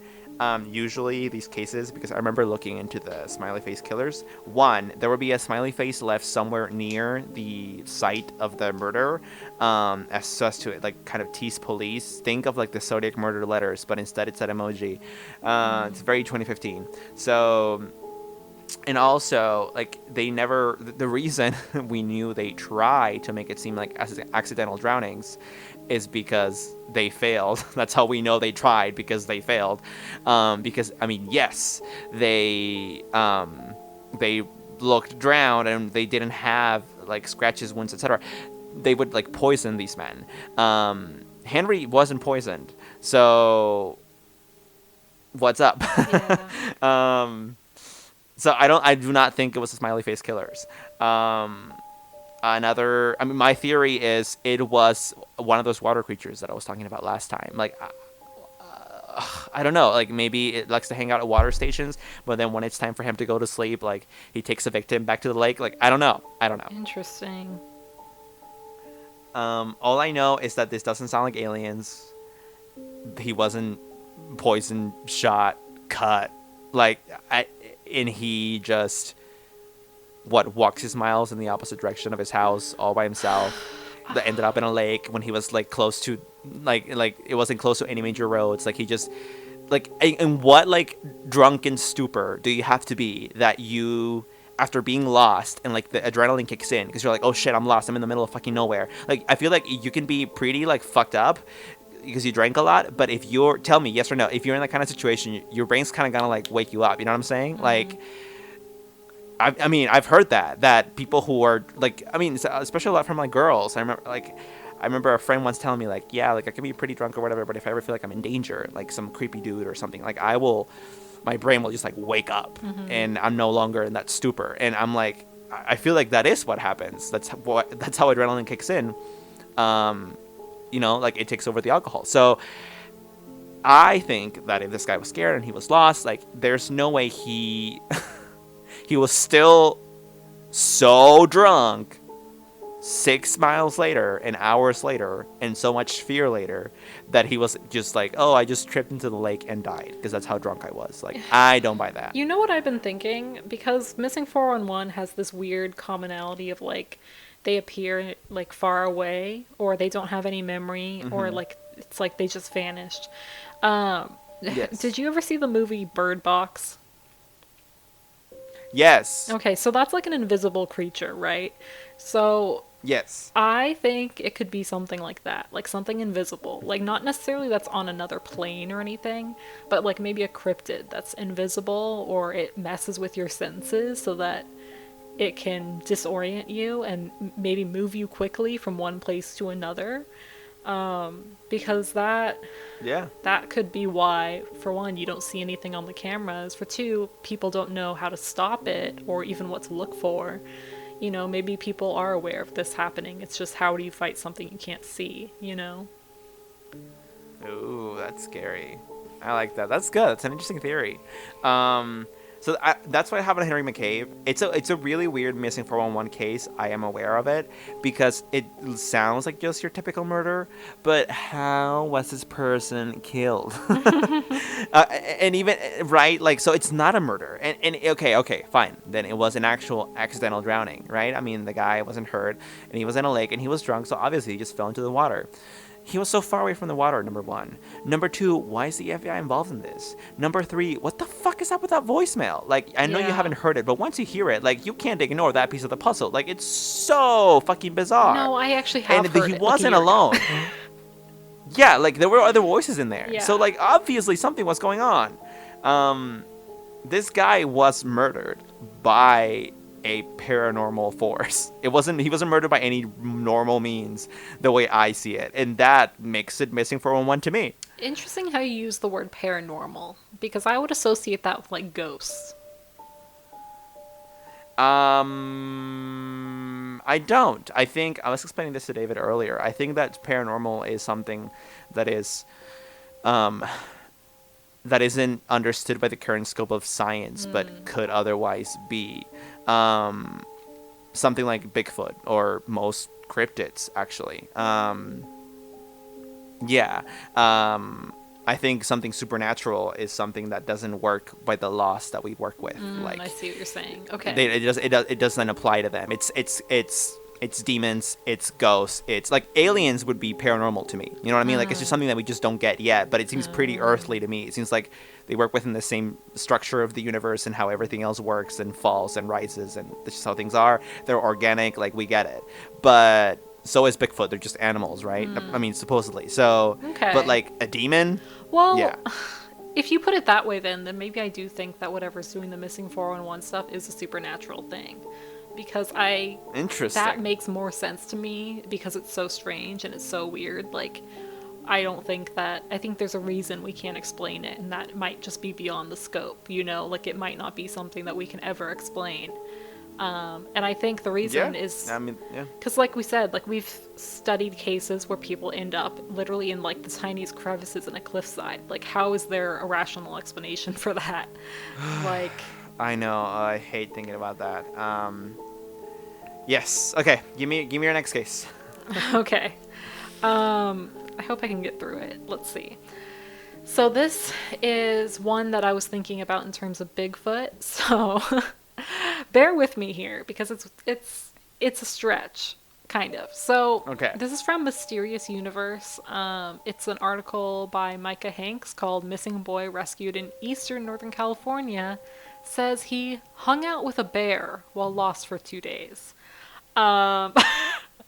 usually these cases, because I remember looking into the smiley face killers, one, there would be a smiley face left somewhere near the site of the murder, as to like kind of tease police. Think of like the Zodiac murder letters, but instead it's that emoji. It's very 2015. So, and also like the reason we knew they tried to make it seem like accidental drownings is because they failed. That's how we know they tried, because they failed. Because I mean, yes, they looked drowned and they didn't have like scratches, wounds, etc. They would like poison these men. Henry wasn't poisoned, so what's up? Yeah. So I do not think it was the smiley face killers. Um, I mean, my theory is it was one of those water creatures that I was talking about last time. Like, I don't know. Like, maybe it likes to hang out at water stations, but then when it's time for him to go to sleep, like, he takes a victim back to the lake. Like, I don't know. I don't know. Interesting. All I know is that this doesn't sound like aliens. He wasn't poisoned, shot, cut. Like, and he just walks his miles in the opposite direction of his house all by himself. That ended up in a lake when he was like close to like it wasn't close to any major roads. Like he just like and what like drunken stupor do you have to be that you after being lost and like the adrenaline kicks in because you're like, oh shit, I'm lost, I'm in the middle of fucking nowhere. Like I feel like you can be pretty like fucked up because you drank a lot, but if you're tell me yes or no, if you're in that kind of situation, your brain's kind of gonna like wake you up, you know what I'm saying? Like I mean, I've heard that people who are like, I mean, especially a lot from like girls. I remember a friend once telling me like, yeah, like I can be pretty drunk or whatever, but if I ever feel like I'm in danger, like some creepy dude or something, like my brain will just like wake up and I'm no longer in that stupor. And I'm like, I feel like that is what happens. That's how adrenaline kicks in. You know, like it takes over the alcohol. So I think that if this guy was scared and he was lost, like there's no way he was still so drunk 6 miles later and hours later and so much fear later that he was just like, oh, I just tripped into the lake and died because that's how drunk I was. Like, I don't buy that. You know what I've been thinking? Because Missing 411 has this weird commonality of like they appear like far away or they don't have any memory or like it's like they just vanished. Yes. Did you ever see the movie Bird Box? Yes. Okay, so that's like an invisible creature, right? So Yes. I think it could be something like that, like something invisible. Like not necessarily that's on another plane or anything, but like maybe a cryptid that's invisible or it messes with your senses so that it can disorient you and maybe move you quickly from one place to another. Because that could be why, for one, you don't see anything on the cameras. For two, people don't know how to stop it or even what to look for. You know, maybe people are aware of this happening. It's just how do you fight something you can't see, you know? Ooh, that's scary. I like that. That's good. That's an interesting theory. That's why I have on Henry McCabe. It's a really weird missing 411 case. I am aware of it because it sounds like just your typical murder, but how was this person killed? And even right, like so, it's not a murder. And okay, fine. Then it was an actual accidental drowning, right? I mean, the guy wasn't hurt, and he was in a lake, and he was drunk, so obviously he just fell into the water. He was so far away from the water, number one. Number two, why is the FBI involved in this? Number three, what the fuck is up with that voicemail? Like, I know you haven't heard it, but once you hear it, like, you can't ignore that piece of the puzzle. Like, it's so fucking bizarre. No, I actually have and heard he it, wasn't like a year ago. alone. Yeah, like, there were other voices in there. Yeah. So, like, obviously something was going on. This guy was murdered by a paranormal force. He wasn't murdered by any normal means the way I see it, and that makes it missing 411 to me. Interesting how you use the word paranormal, because I would associate that with like ghosts. I don't. I think I was explaining this to David earlier. I think that paranormal is something that is that isn't understood by the current scope of science, but could otherwise be. Something like Bigfoot or most cryptids, actually. I think something supernatural is something that doesn't work by the laws that we work with. Like, I see what you're saying. Okay. It doesn't apply to them. It's demons, it's ghosts, it's like aliens would be paranormal to me. You know what I mean? Like it's just something that we just don't get yet, but it seems pretty earthly to me. It seems like they work within the same structure of the universe and how everything else works and falls and rises, and that's just how things are. They're organic, like we get it. But so is Bigfoot. They're just animals, right? I mean, supposedly. So, okay. But like a demon? Well, yeah. If you put it that way, then maybe I do think that whatever's doing the missing 411 stuff is a supernatural thing. Because Interesting. that makes more sense to me because it's so strange and it's so weird. Like, I think there's a reason we can't explain it, and that might just be beyond the scope, like it might not be something that we can ever explain. And I think the Yeah. reason is I mean, yeah. because, like we said, like we've studied cases where people end up literally in like the tiniest crevices in a cliffside. Like, how is there a rational explanation for that? Like, I know. I hate thinking about that. Yes. Okay. Give me your next case. okay. I hope I can get through it. Let's see. So this is one that I was thinking about in terms of Bigfoot. So bear with me here because it's a stretch, kind of. So Okay. this is from Mysterious Universe. It's an article by Micah Hanks called "Missing Boy Rescued in Eastern Northern California Says He Hung Out with a Bear While Lost for 2 days."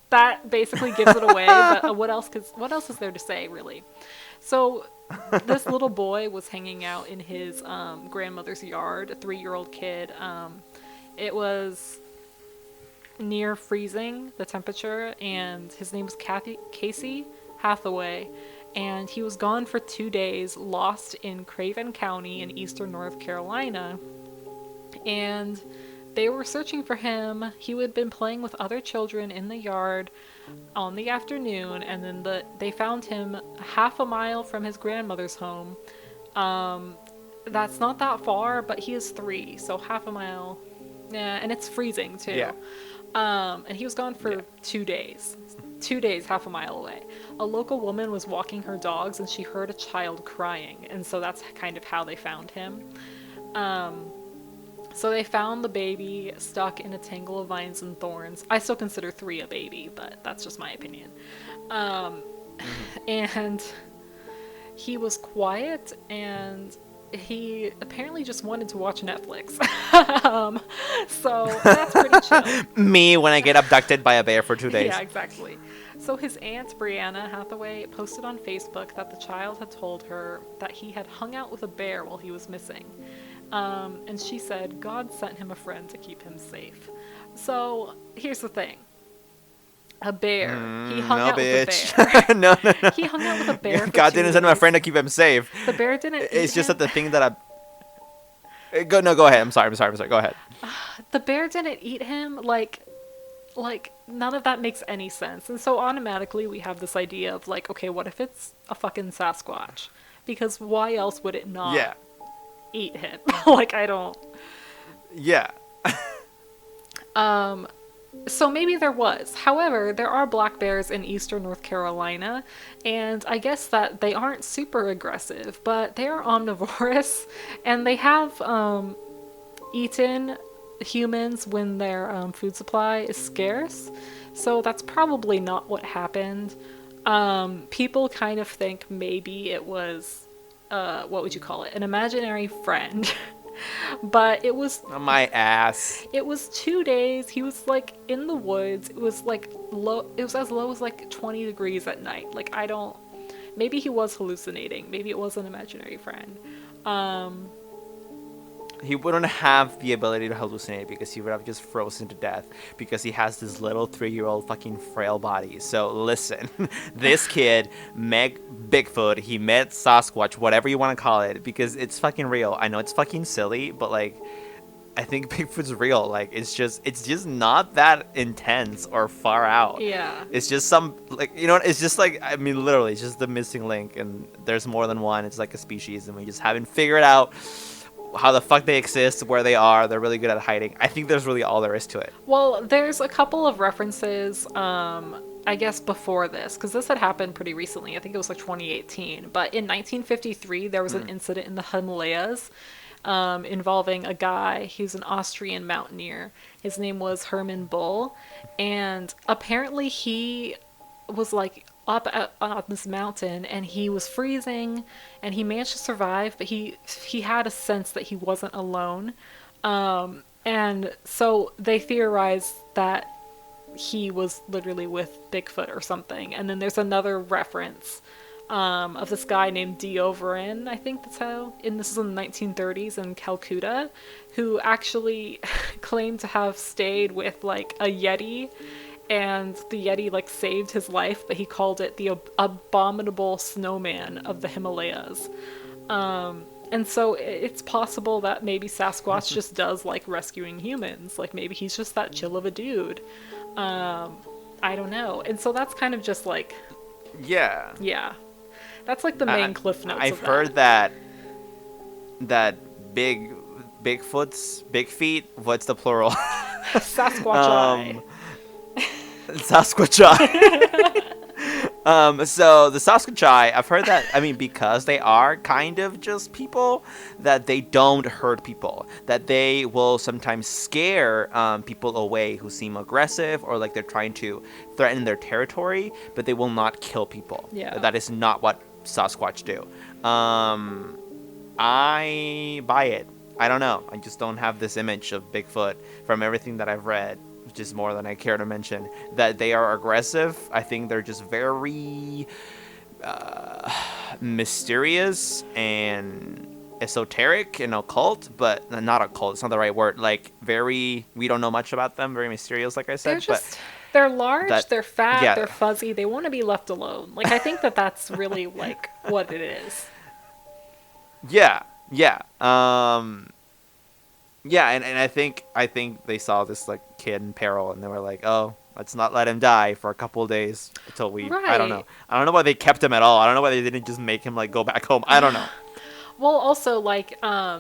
That basically gives it away. But what else is there to say, really? So this little boy was hanging out in his grandmother's yard, a 3-year-old kid. It was near freezing, the temperature, and his name was Casey Hathaway, and he was gone for 2 days, lost in Craven County in eastern North Carolina, and they were searching for him. He had been playing with other children in the yard on the afternoon, and then they found him half a mile from his grandmother's home. That's not that far, but he is 3, so half a mile. Yeah, and it's freezing too. Yeah. And he was gone for 2 days. 2 days, half a mile away. A local woman was walking her dogs and she heard a child crying, and so that's kind of how they found him. So they found the baby stuck in a tangle of vines and thorns. I still consider 3 a baby, but that's just my opinion. And he was quiet, and he apparently just wanted to watch Netflix. So that's pretty chill. Me when I get abducted by a bear for 2 days. Yeah, exactly. So his aunt, Brianna Hathaway, posted on Facebook that the child had told her that he had hung out with a bear while he was missing. And she said God sent him a friend to keep him safe. So here's the thing. A bear. He hung out with a bear. No. He hung out with a bear for God 2 didn't send him a days. friend to keep him safe. The bear didn't eat It's just him. that the thing that I... Go ahead. I'm sorry. Go ahead. The bear didn't eat him. Like none of that makes any sense. And so automatically we have this idea of like, okay, what if it's a fucking Sasquatch? Because why else would it not Yeah. eat him? Like, I don't... Yeah. So maybe there was. However, there are black bears in eastern North Carolina, and I guess that they aren't super aggressive, but they are omnivorous, and they have eaten humans when their food supply is scarce. So that's probably not what happened. People kind of think maybe it was, what would you call it? An imaginary friend. But it was My ass. It was 2 days. He was like in the woods. It was like low. It was as low as like 20 degrees at night. Like, I don't. Maybe he was hallucinating. Maybe it was an imaginary friend. He wouldn't have the ability to hallucinate because he would have just frozen to death because he has this little 3-year-old fucking frail body. So listen, this kid met Bigfoot, he met Sasquatch, whatever you want to call it, because it's fucking real. I know it's fucking silly, but like, I think Bigfoot's real. Like, it's just not that intense or far out. Yeah. It's just some, like, it's just like, I mean, literally, it's just the missing link, and there's more than one. It's like a species, and we just haven't figured out how the fuck they exist, where they are. They're really good at hiding. I think there's really all there is to it. Well, there's a couple of references, I guess, before this, because this had happened pretty recently. I think it was like 2018. But in 1953, there was an incident in the Himalayas involving a guy. He's an Austrian mountaineer. His name was Herman Bull. And apparently he was like up on this mountain, and he was freezing, and he managed to survive, but he had a sense that he wasn't alone. And so they theorized that he was literally with Bigfoot or something. And then there's another reference of this guy named D'Overin, I think that's how, and this is in the 1930s in Calcutta, who actually claimed to have stayed with like a Yeti and the Yeti like saved his life, but he called it the abominable snowman of the Himalayas. And so it's possible that maybe Sasquatch just does like rescuing humans. Like maybe he's just that chill of a dude. I don't know. And so that's kind of just like, Yeah. yeah, that's like the main cliff notes. I've of heard that Bigfoot's big feet. What's the plural? Sasquatch. Sasquatch. So the Sasquatch, I've heard that, I mean, because they are kind of just people, that they don't hurt people, that they will sometimes scare people away who seem aggressive or like they're trying to threaten their territory, but they will not kill people. Yeah. That is not what Sasquatch do. I buy it. I don't know. I just don't have this image of Bigfoot from everything that I've read, which is more than I care to mention, that they are aggressive. I think they're just very mysterious and esoteric and occult, but not occult. It's not the right word. Like we don't know much about them. Very mysterious, like I said. They're large, they're fat, yeah. they're fuzzy. They want to be left alone. Like I think that's really like what it is. Yeah. Yeah, and I think they saw this like kid in peril, and they were like, "Oh, let's not let him die for a couple of days until we." Right. I don't know why they kept him at all. I don't know why they didn't just make him like go back home. I don't know. Well, also like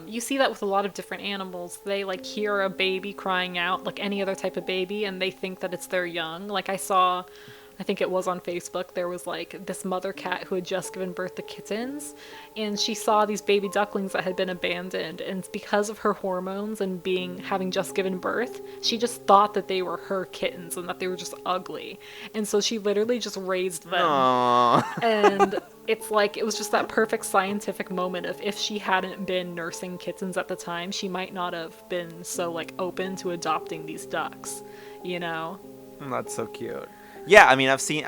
you see that with a lot of different animals. They like hear a baby crying out, like any other type of baby, and they think that it's their young. Like I think it was on Facebook, there was like this mother cat who had just given birth to kittens, and she saw these baby ducklings that had been abandoned, and because of her hormones and having just given birth, she just thought that they were her kittens and that they were just ugly. And so she literally just raised them. Aww. And it's like it was just that perfect scientific moment of if she hadn't been nursing kittens at the time, she might not have been so like open to adopting these ducks, you know? That's so cute. Yeah, I mean, I've seen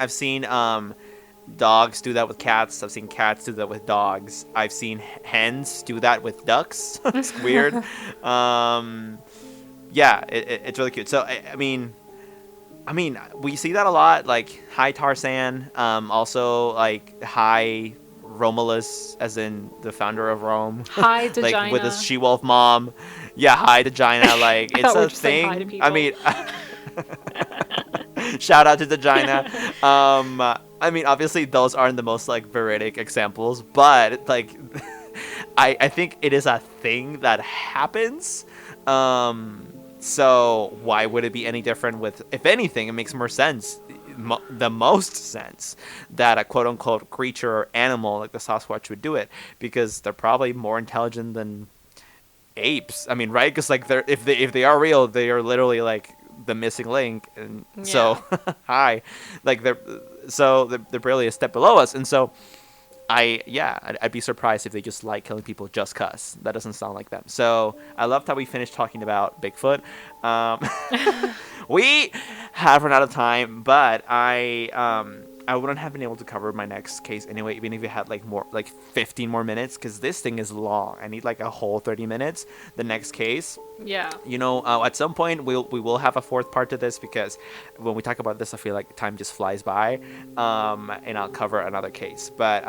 dogs do that with cats. I've seen cats do that with dogs. I've seen hens do that with ducks. It's weird. Yeah, it's really cute. So I mean, we see that a lot. Like hi Tarzan. Also like hi Romulus, as in the founder of Rome. Hi Degina. Like with his she-wolf mom. Yeah, hi Degina. Like it's a thing. I mean. Shout out to Degina. I mean, obviously those aren't the most like veridic examples, but like, I think it is a thing that happens. So why would it be any different with? If anything, it makes more sense, the most sense, that a quote unquote creature or animal like the Sasquatch would do it, because they're probably more intelligent than apes. I mean, right? Because like if they are real, they are literally like the missing link, and so hi, like they're barely a step below us, and so I'd be surprised if they just like killing people just cuz. That doesn't sound like them. So I loved how we finished talking about Bigfoot. We have run out of time, but I wouldn't have been able to cover my next case anyway, even if it had like 15 more minutes, because this thing is long. I need like a whole 30 minutes. The next case. Yeah. You know, at some point we will have a fourth part to this, because when we talk about this, I feel like time just flies by. And I'll cover another case. But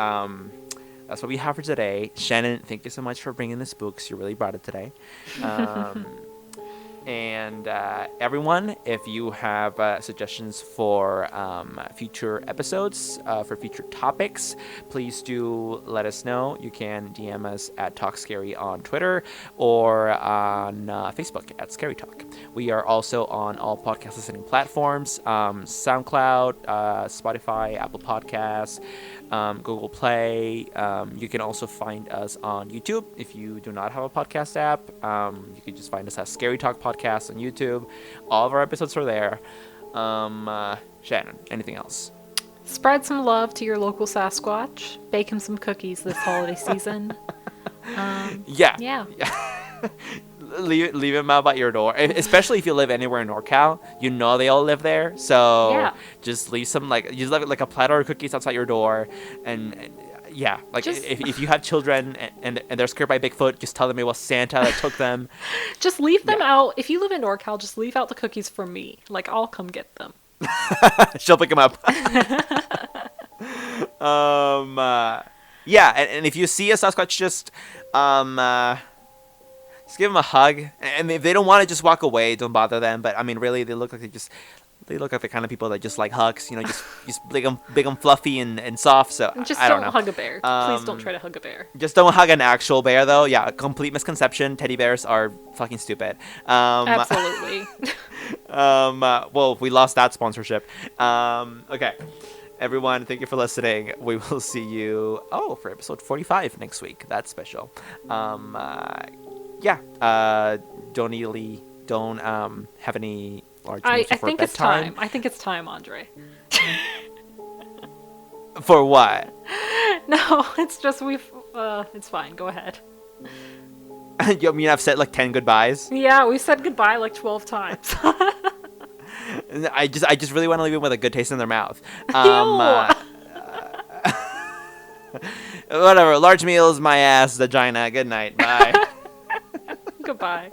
that's what we have for today. Shannon, thank you so much for bringing the spooks. You really brought it today. And everyone, if you have suggestions for future episodes, for future topics, please do let us know. You can DM us at Talk Scary on Twitter, or on Facebook at Scary Talk. We are also on all podcast listening platforms, SoundCloud, Spotify, Apple Podcasts, Google Play. You can also find us on YouTube. If you do not have a podcast app, you can just find us at Scary Talk Podcast on YouTube. All of our episodes are there. Shannon, anything else? Spread some love to your local Sasquatch. Bake him some cookies this holiday season. Yeah. Leave him out by your door, especially if you live anywhere in NorCal. You know they all live there, so just leave some just leave like a platter of cookies outside your door, and if you have children and they're scared by Bigfoot, just tell them it was Santa that took them. Just leave them out. If you live in NorCal, just leave out the cookies for me. Like, I'll come get them. She'll pick him up. Yeah, and if you see a Sasquatch, just give them a hug. And if they don't want to, just walk away. Don't bother them. But I mean, really, they look like the kind of people that just like hugs. Just big and fluffy and soft. So And just I don't don't know. hug a bear. Please don't try to hug a bear. Just don't hug an actual bear, though. Yeah, complete misconception. Teddy bears are fucking stupid. Absolutely. Well, we lost that sponsorship. Okay. Everyone, thank you for listening. We will see you, for episode 45 next week. That's special. Yeah. Don't have any large I meals before think it's bedtime. time. I think it's time, Andre. For what? No, it's just it's fine. Go ahead. You mean I've said like 10 goodbyes? Yeah, we said goodbye like 12 times. I just really want to leave them with a good taste in their mouth. Whatever. Large meals, my ass, vagina. Good night. Bye. Goodbye.